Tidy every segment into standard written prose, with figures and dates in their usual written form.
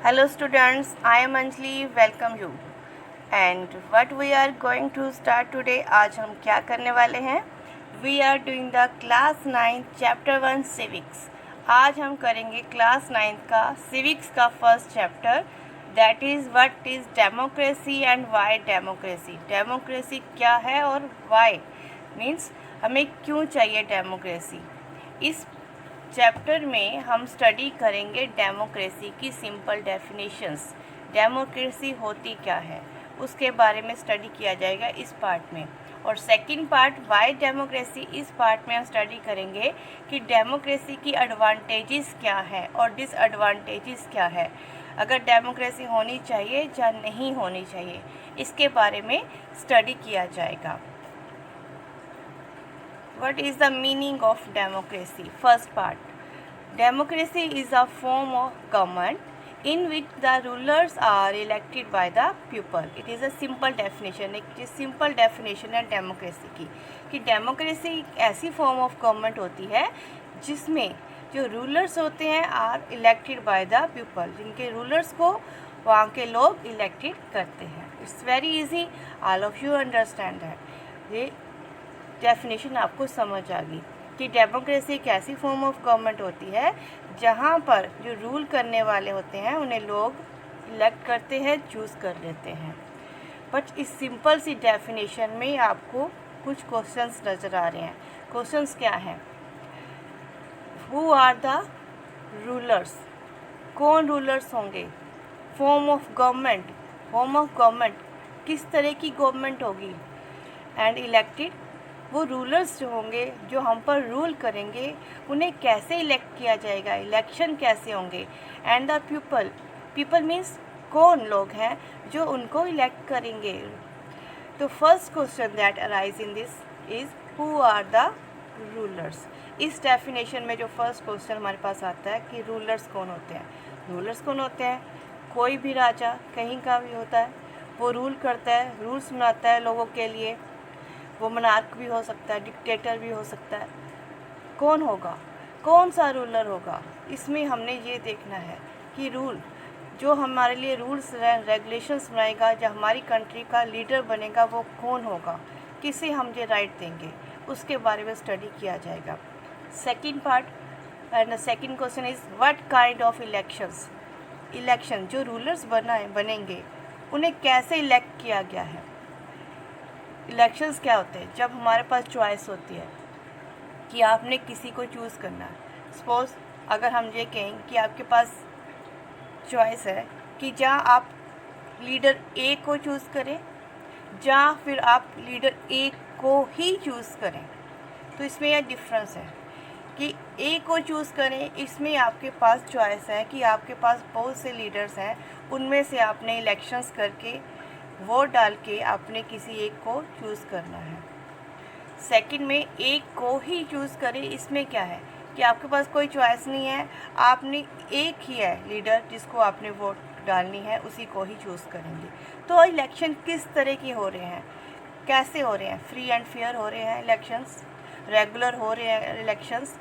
Hello students, I am Anjali, welcome you. And what we are going to start today, आज हम क्या करने वाले हैं? We are doing the class 9 chapter 1 civics. आज हम करेंगे class 9 का civics का first chapter, that is what is democracy and why democracy. Democracy क्या है और why means हमें क्यों चाहिए डेमोक्रेसी. इस चैप्टर में हम स्टडी करेंगे डेमोक्रेसी की सिंपल डेफिनेशंस. डेमोक्रेसी होती क्या है उसके बारे में स्टडी किया जाएगा इस पार्ट में. और सेकंड पार्ट वाई डेमोक्रेसी, इस पार्ट में हम स्टडी करेंगे कि डेमोक्रेसी की एडवांटेजेस क्या है और डिसएडवांटेजेस क्या है, अगर डेमोक्रेसी होनी चाहिए या नहीं होनी चाहिए, इसके बारे में स्टडी किया जाएगा. What is the meaning of democracy? First part. Democracy is a form of government in which the rulers are elected by the people. It is a simple definition. एक सिंपल डेफिनेशन है democracy की कि democracy एक ऐसी form of government होती है जिसमें जो रूलर्स होते हैं are elected by the people, जिनके रूलर्स को वहाँ के लोग इलेक्टेड करते हैं. It's very easy, all of you understand that. ये डेफिनेशन आपको समझ आ गई कि डेमोक्रेसी एक ऐसी फॉर्म ऑफ गवर्नमेंट होती है जहाँ पर जो रूल करने वाले होते हैं उन्हें लोग इलेक्ट करते हैं, चूज़ कर लेते हैं. बट इस सिंपल सी डेफिनेशन में आपको कुछ क्वेश्चंस नज़र आ रहे हैं. क्वेश्चंस क्या हैं? हु आर द रूलर्स, कौन रूलर्स होंगे? Form of government, form of government किस तरह की गवर्नमेंट होगी? एंड इलेक्टेड, वो रूलर्स जो होंगे जो हम पर रूल करेंगे उन्हें कैसे इलेक्ट किया जाएगा, इलेक्शन कैसे होंगे? And the people, people means कौन लोग हैं जो उनको इलेक्ट करेंगे? तो first question that arise in this is who are the rulers. इस डेफिनेशन में जो फर्स्ट क्वेश्चन हमारे पास आता है कि रूलर्स कौन होते हैं. रूलर्स कौन होते हैं? कोई भी राजा कहीं का भी होता है, वो रूल करता है, रूल्स बनाता है लोगों के लिए. वो मोनार्क भी हो सकता है, डिक्टेटर भी हो सकता है. कौन होगा, कौन सा रूलर होगा? इसमें हमने ये देखना है कि रूल जो हमारे लिए रूल्स रेगुलेशंस बनाएगा, जो हमारी कंट्री का लीडर बनेगा, वो कौन होगा, किसे हम ये राइट देंगे, उसके बारे में स्टडी किया जाएगा. Second part and the second question is what kind of elections. Election जो रूलर्स बनेंगे उन्हें कैसे इलेक्ट किया गया है. इलेक्शंस क्या होते हैं? जब हमारे पास चॉइस होती है कि आपने किसी को चूज़ करना है. सपोज़ अगर हम ये कहें कि आपके पास चॉइस है कि जहाँ आप लीडर ए को चूज़ करें या फिर आप लीडर ए को ही चूज़ करें, तो इसमें यह डिफरेंस है कि ए को चूज़ करें, इसमें आपके पास चॉइस है कि आपके पास बहुत से लीडर्स हैं, उनमें से आपने इलेक्शंस करके वोट डाल के आपने किसी एक को चूज़ करना है. सेकंड में एक को ही चूज़ करें, इसमें क्या है कि आपके पास कोई चॉइस नहीं है, आपने एक ही है लीडर जिसको आपने वोट डालनी है, उसी को ही चूज़ करेंगे. तो इलेक्शन किस तरह के हो रहे हैं, कैसे हो रहे हैं? फ्री एंड फेयर हो रहे हैं इलेक्शंस, रेगुलर हो रहे हैं इलेक्शंस,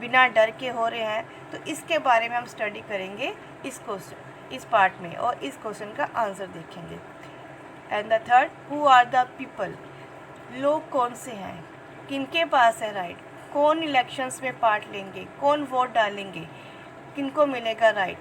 बिना डर के हो रहे हैं. तो इसके बारे में हम स्टडी करेंगे इस पार्ट में और इस क्वेश्चन का आंसर देखेंगे. And the third, who are the people, लोग कौन से हैं, किनके पास है राइट, कौन इलेक्शंस में पार्ट लेंगे, कौन वोट डालेंगे, किनको मिलेगा राइट.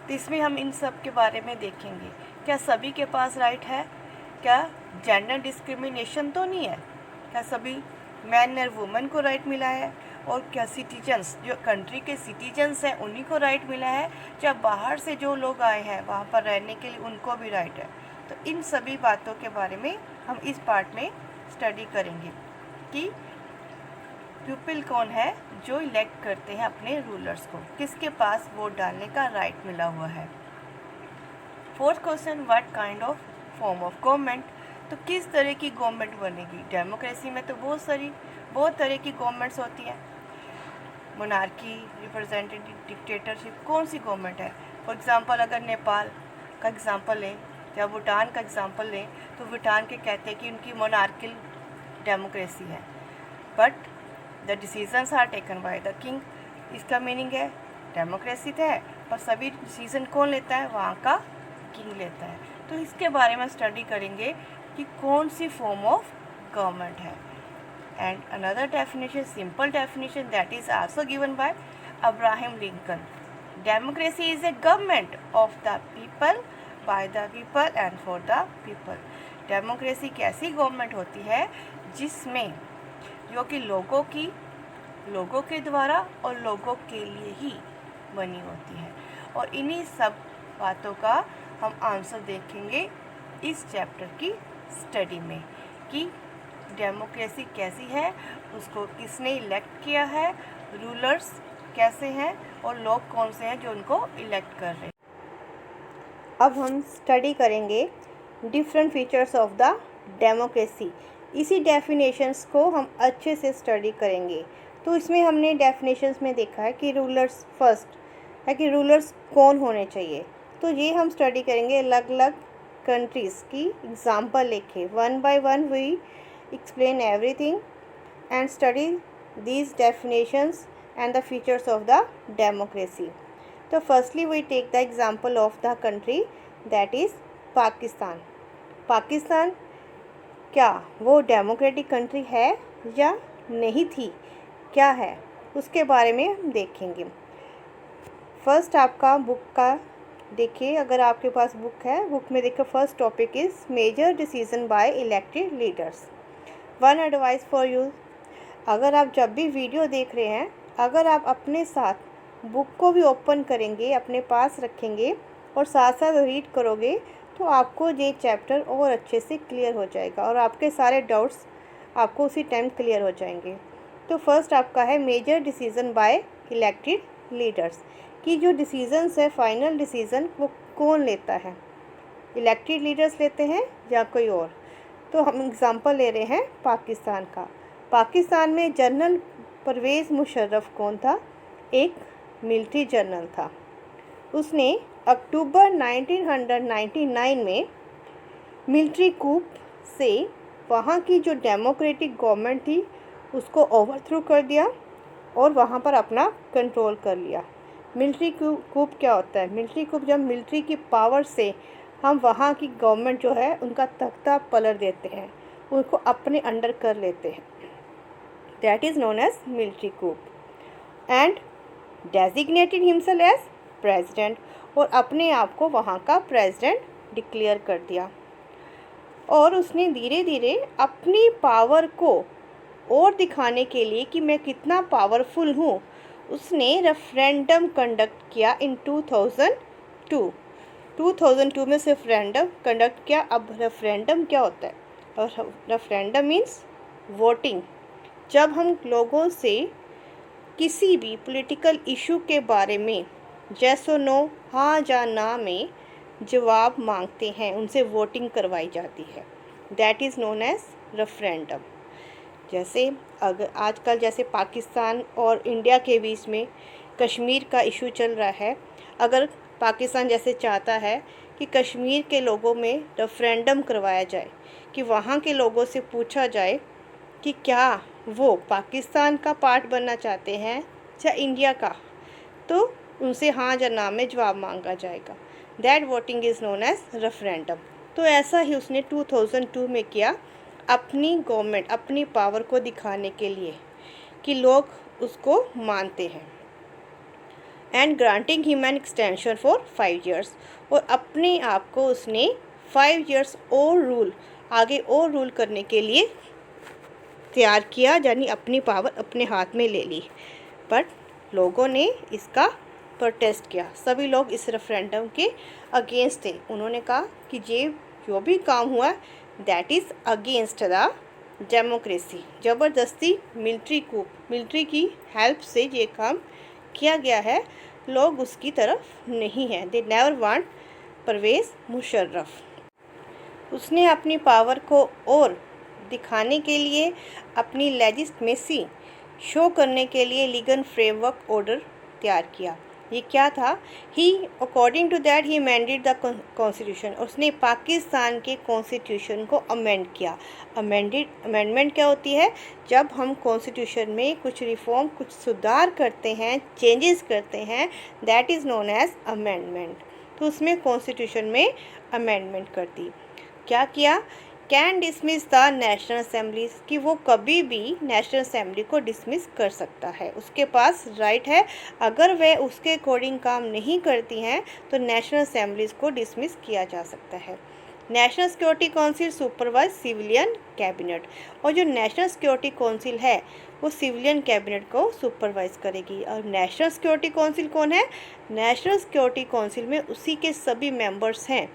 तो इसमें हम इन सब के बारे में देखेंगे. क्या सभी के पास राइट है? क्या जेंडर डिस्क्रिमिनेशन तो नहीं है? क्या सभी मैन और वुमेन को राइट मिला है? और क्या सिटीजन्स, जो कंट्री के सिटीजन्स हैं, उन्हीं को राइट मिला है? या बाहर से जो लोग आए हैं वहाँ पर रहने के लिए उनको भी राइट है? तो इन सभी बातों के बारे में हम इस पार्ट में स्टडी करेंगे कि पीपल कौन है जो इलेक्ट करते हैं अपने रूलर्स को, किसके पास वोट डालने का राइट मिला हुआ है. Fourth question, what kind of form of government, तो किस तरह की गवर्नमेंट बनेगी. डेमोक्रेसी में तो बहुत तरह की गवर्नमेंट्स होती हैं. मोनार्की, रिप्रेजेंटेटिव, डिक्टेटरशिप, कौन सी गवर्नमेंट है? फॉर एग्ज़ाम्पल अगर नेपाल का एग्ज़ाम्पल लें या भूटान का एग्ज़ाम्पल लें तो भूटान के कहते हैं कि उनकी मोनार्किल डेमोक्रेसी है, but the decisions are taken by the king. इसका मीनिंग है डेमोक्रेसी है, पर सभी डिसीजन कौन लेता है? वहाँ का किंग लेता है। तो इसके बारे में स्टडी करेंगे कि कौन सी फॉर्म ऑफ गवर्नमेंट है। And another definition, simple definition, that is also given by Abraham Lincoln. Democracy is a government of the people, bye the people and for the people. Democracy कैसी government होती है जिसमें जो कि लोगों के द्वारा और लोगों के लिए ही बनी होती है। और इन्हीं सब बातों का हम आंसर देखेंगे इस चैप्टर की स्टडी में कि डेमोक्रेसी कैसी है, उसको किसने इलेक्ट किया है, रूलर्स कैसे हैं और लोग कौन से हैं जो उनको इलेक्ट कर रहे हैं। अब हम स्टडी करेंगे different features of the democracy. इसी डेफिनेशंस को हम अच्छे से स्टडी करेंगे। तो इसमें हमने डेफिनेशंस में देखा है कि रूलर्स फर्स्ट है कि रूलर्स कौन होने चाहिए। तो ये हम स्टडी करेंगे अलग अलग कंट्रीज़ की एग्जांपल लेके। One by one we explain everything and study these definitions and the features of the democracy. So firstly we take the example of the country that is Pakistan. Pakistan क्या वो democratic country है या नहीं थी, क्या है, उसके बारे में हम देखेंगे। फर्स्ट आपका बुक का देखिए, अगर आपके पास बुक है, बुक में देखिए first topic is major decision by elected leaders. One advice for you, अगर आप जब भी वीडियो देख रहे हैं, अगर आप अपने साथ बुक को भी ओपन करेंगे, अपने पास रखेंगे और साथ साथ रीड करोगे तो आपको ये चैप्टर और अच्छे से क्लियर हो जाएगा और आपके सारे डाउट्स आपको उसी टाइम क्लियर हो जाएंगे। तो फर्स्ट आपका है major decision by elected leaders, कि जो डिसीजंस है, फाइनल डिसीज़न वो कौन लेता है, इलेक्टेड लीडर्स लेते हैं या कोई और। तो हम एग्ज़ाम्पल ले रहे हैं पाकिस्तान का। पाकिस्तान में जनरल परवेज़ मुशर्रफ कौन था? एक मिलिट्री जनरल था। उसने अक्टूबर 1999 में मिलिट्री कूप से वहाँ की जो डेमोक्रेटिक गवर्नमेंट थी उसको ओवरथ्रो कर दिया और वहाँ पर अपना कंट्रोल कर लिया। मिलिट्री कूप क्या होता है? मिलिट्री कूप, जब मिलिट्री की पावर से हम वहाँ की गवर्नमेंट जो है उनका तख्ता पलट देते हैं, उनको अपने अंडर कर लेते हैं, that is known as military coup and designated himself as president, और अपने आप को वहाँ का प्रेसिडेंट डिक्लेयर कर दिया। और उसने धीरे धीरे अपनी पावर को और दिखाने के लिए कि मैं कितना पावरफुल हूँ, उसने रेफरेंडम कंडक्ट किया इन 2002 में से रेफरेंडम कंडक्ट किया। अब रेफरेंडम क्या होता है? और रेफरेंडम मीन्स वोटिंग। जब हम लोगों से किसी भी पॉलिटिकल इशू के बारे में यस और नो, हाँ या ना में जवाब मांगते हैं, उनसे वोटिंग करवाई जाती है, that is known as referendum. जैसे अगर आजकल जैसे पाकिस्तान और इंडिया के बीच में कश्मीर का इशू चल रहा है, अगर पाकिस्तान जैसे चाहता है कि कश्मीर के लोगों में रेफरेंडम करवाया जाए, कि वहाँ के लोगों से पूछा जाए कि क्या वो पाकिस्तान का पार्ट बनना चाहते हैं या इंडिया का, तो उनसे हाँ या ना में जवाब मांगा जाएगा। That voting is known as referendum. तो ऐसा ही उसने 2002 में किया, अपनी गवर्नमेंट, अपनी पावर को दिखाने के लिए कि लोग उसको मानते हैं। And granting him an extension for 5 years, और अपने आप को उसने 5 years और रूल, आगे और रूल करने के लिए तैयार किया, यानी अपनी पावर अपने हाथ में ले ली। बट लोगों ने इसका प्रोटेस्ट किया, सभी लोग इस रेफरेंडम के अगेंस्ट थे। उन्होंने कहा कि ये जो भी काम हुआ that is against the democracy. ज़बरदस्ती मिलिट्री कूप, मिलिट्री की हेल्प से ये काम किया गया है, लोग उसकी तरफ नहीं हैं। They never want Pervez Musharraf. उसने अपनी पावर को और दिखाने के लिए, अपनी लेजिस्लेसी शो करने के लिए लीगल फ्रेमवर्क ऑर्डर तैयार किया। ये क्या था, he according to that he amended the constitution, उसने पाकिस्तान के कॉन्स्टिट्यूशन को अमेंड किया। अमेंडमेंट क्या होती है, जब हम कॉन्स्टिट्यूशन में कुछ रिफॉर्म, कुछ सुधार करते हैं, चेंजेस करते हैं, that is known as amendment. तो उसमें कॉन्स्टिट्यूशन में अमेंडमेंट कर दी। क्या किया, can dismiss the national assembly, कि वो कभी भी नेशनल असेंबली को डिसमिस कर सकता है, उसके पास राइट है। अगर वह उसके अकॉर्डिंग काम नहीं करती हैं तो नेशनल असेंबलीज को डिसमिस किया जा सकता है। National security council supervise civilian cabinet, और जो नेशनल सिक्योरिटी काउंसिल है वो सिविलियन कैबिनेट को सुपरवाइज करेगी। और नेशनल सिक्योरिटी काउंसिल कौन है, नेशनल सिक्योरिटी काउंसिल में उसी के सभी मेंबर्स हैं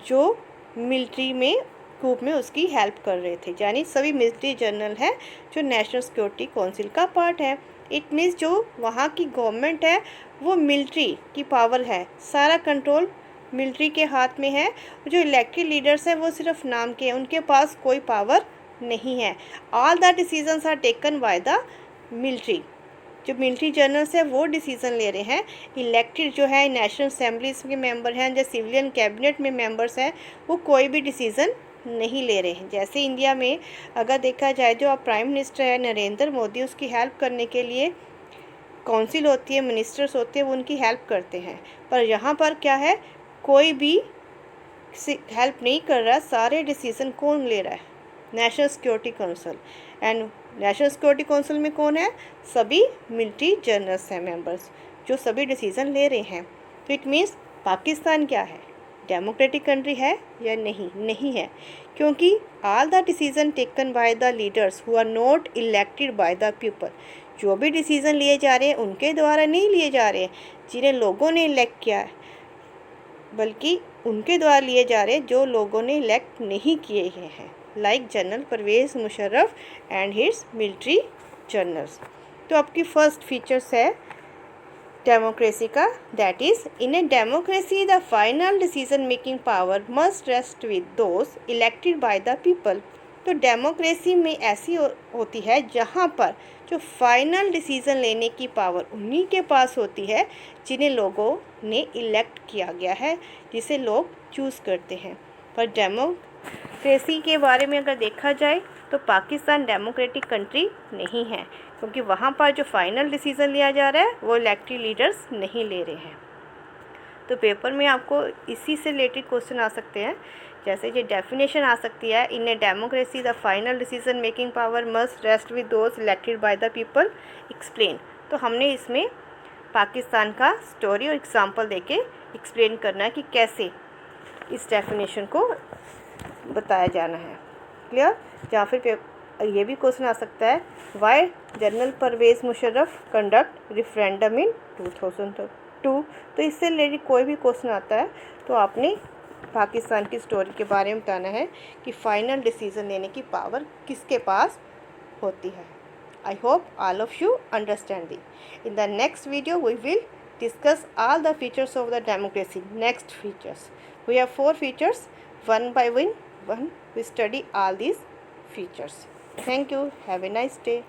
जो मिलिट्री में ग्रुप में उसकी हेल्प कर रहे थे, यानी सभी मिलिट्री जनरल हैं जो नेशनल सिक्योरिटी काउंसिल का पार्ट है। इट मीन्स जो वहाँ की गवर्नमेंट है वो मिलिट्री की पावर है, सारा कंट्रोल मिलिट्री के हाथ में है। जो इलेक्टेड लीडर्स हैं वो सिर्फ नाम के हैं, उनके पास कोई पावर नहीं है। All the decisions are taken by the military, जो मिलिट्री जनरल्स है वो डिसीज़न ले रहे हैं। इलेक्टेड जो है नेशनल असेंबलीज के मेंबर हैं, जो सिविलियन कैबिनेट में मेंबर्स हैं, वो कोई भी डिसीज़न नहीं ले रहे हैं। जैसे इंडिया में अगर देखा जाए, जो अब प्राइम मिनिस्टर है नरेंद्र मोदी, उसकी हेल्प करने के लिए काउंसिल होती है, मिनिस्टर्स होते हैं, वो उनकी हेल्प करते हैं। पर यहाँ पर क्या है, कोई भी हेल्प नहीं कर रहा, सारे डिसीज़न कौन ले रहा है, national security council. And national security council में कौन है, सभी मिलिट्री जनरल्स हैं मेंबर्स, जो सभी डिसीज़न ले रहे हैं। तो इट मीन्स पाकिस्तान क्या है, डेमोक्रेटिक कंट्री है या नहीं, नहीं है, क्योंकि all the decision taken by the leaders who are not elected by the people, जो भी डिसीज़न लिए जा रहे हैं उनके द्वारा नहीं लिए जा रहे हैं जिन्हें लोगों ने इलेक्ट किया है, बल्कि उनके द्वारा लिए जा रहे हैं जो लोगों ने इलेक्ट नहीं किए हैं, like general Pervez Musharraf and his military generals. तो आपकी फर्स्ट फीचर्स है डेमोक्रेसी का, that is in a democracy the final decision making power must rest with those elected by the people. तो डेमोक्रेसी में ऐसी होती है जहाँ पर जो फाइनल डिसीज़न लेने की पावर उन्हीं के पास होती है जिन्हें लोगों ने इलेक्ट किया गया है, जिसे लोग चूज़ करते हैं। पर डेमोक्रेसी के बारे में अगर देखा जाए तो पाकिस्तान डेमोक्रेटिक कंट्री नहीं है, क्योंकि वहाँ पर जो फाइनल डिसीज़न लिया जा रहा है वो इलेक्टेड लीडर्स नहीं ले रहे हैं। तो पेपर में आपको इसी से रिलेटेड क्वेश्चन आ सकते हैं, जैसे ये डेफिनेशन आ सकती है, in a democracy the final decision making power must rest with those elected by the people, explain. तो हमने इसमें पाकिस्तान का स्टोरी और एग्जाम्पल देके एक्सप्लेन करना है कि कैसे इस डेफिनेशन को बताया जाना है, क्लियर। या फिर ये भी क्वेश्चन आ सकता है, why general Pervez Musharraf conduct referendum in 2002। तो इससे रिलेटेड कोई भी क्वेश्चन आता है तो आपने पाकिस्तान की स्टोरी के बारे में बताना है कि फाइनल डिसीजन लेने की पावर किसके पास होती है। I hope all of you understanding. In the next video we will discuss all the features of the democracy. Next features, we have 4 features, one by one we study all these features. Thank you, have a nice day.